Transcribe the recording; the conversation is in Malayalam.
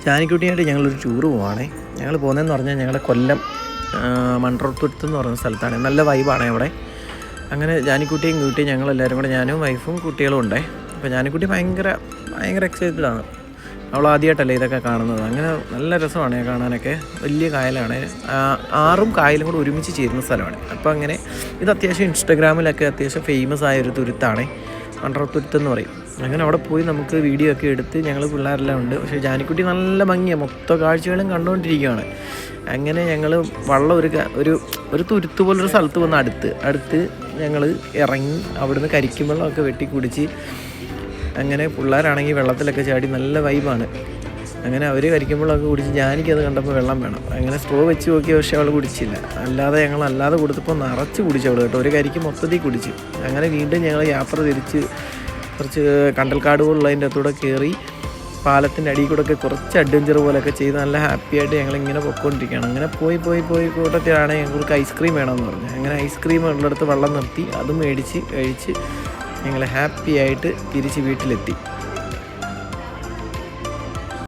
ജാനിക്കുട്ടിയായിട്ട് ഞങ്ങളൊരു ടൂറ് പോവാണേ. ഞങ്ങൾ പോകുന്നതെന്ന് പറഞ്ഞാൽ ഞങ്ങളുടെ കൊല്ലം മൺട്രോത്തുരുത്ത് എന്ന് പറയുന്ന സ്ഥലത്താണ്. നല്ല വൈബാണ് അവിടെ. അങ്ങനെ ജാനിക്കുട്ടിയും കൂട്ടി ഞങ്ങളെല്ലാവരും കൂടെ, ഞാനും വൈഫും കുട്ടികളും ഉണ്ടേ. അപ്പോൾ ജാനിക്കുട്ടി ഭയങ്കര എക്സൈറ്റഡാണ്. അവൾ ആദ്യമായിട്ടല്ലേ ഇതൊക്കെ കാണുന്നത്. അങ്ങനെ നല്ല രസമാണ് കാണാനൊക്കെ. വലിയ കായലാണ്, 6 കായലും കൂടെ ഒരുമിച്ച് ചേരുന്ന സ്ഥലമാണ്. അപ്പോൾ അങ്ങനെ ഇത് അത്യാവശ്യം ഇൻസ്റ്റഗ്രാമിലൊക്കെ അത്യാവശ്യം ഫേമസ് ആയൊരു തുരുത്താണ്, മൺട്രോത്തുരുത്ത് എന്ന് പറയും. അങ്ങനെ അവിടെ പോയി നമുക്ക് വീഡിയോ ഒക്കെ എടുത്ത് ഞങ്ങൾ പിള്ളേരെല്ലാം ഉണ്ട്. പക്ഷേ ജാനിക്കുട്ടി നല്ല ഭംഗിയാണ്, മൊത്തം കാഴ്ചകളും കണ്ടുകൊണ്ടിരിക്കുകയാണ്. അങ്ങനെ ഞങ്ങൾ വള്ളം ഒരു തുരുത്ത് പോലൊരു സ്ഥലത്ത് വന്ന് അടുത്ത് ഞങ്ങൾ ഇറങ്ങി അവിടുന്ന് കരിക്കും വെള്ളമൊക്കെ വെട്ടി കുടിച്ച്, അങ്ങനെ പിള്ളേരാണെങ്കിൽ വെള്ളത്തിലൊക്കെ ചാടി നല്ല വൈബാണ്. അങ്ങനെ അവർ കരിക്കുമ്പോഴൊക്കെ കുടിച്ച്, ജാനിക്കത് കണ്ടപ്പോൾ വെള്ളം വേണം. അങ്ങനെ സ്ട്രോ വെച്ച് നോക്കി, പക്ഷേ അവൾ കുടിച്ചില്ല. ഞങ്ങൾ കൊടുത്തപ്പോൾ നിറച്ച് കുടിച്ചവൾ കേട്ടോ, ഒരു കരിക്ക് മൊത്തത്തിൽ കുടിച്ച്. അങ്ങനെ വീണ്ടും ഞങ്ങൾ യാത്ര തിരിച്ച് കുറച്ച് കണ്ടൽക്കാട് പോലുള്ളതിൻ്റെ അകത്തൂടെ കയറി പാലത്തിൻ്റെ അടിയിൽ കൂടെ ഒക്കെ കുറച്ച് അഡ്വഞ്ചർ പോലെയൊക്കെ ചെയ്ത് നല്ല ഹാപ്പിയായിട്ട് ഞങ്ങളിങ്ങനെ പൊയ്ക്കൊണ്ടിരിക്കുകയാണ്. അങ്ങനെ പോയി കൂട്ടത്തിലാണ് ഞങ്ങൾക്ക് ഐസ്ക്രീം വേണമെന്ന് പറഞ്ഞു. അങ്ങനെ ഐസ്ക്രീം ഉള്ളിടത്ത് വെള്ളം നിർത്തി, അതും മേടിച്ച് കഴിച്ച് ഞങ്ങൾ ഹാപ്പി ആയിട്ട് തിരിച്ച് വീട്ടിലെത്തി.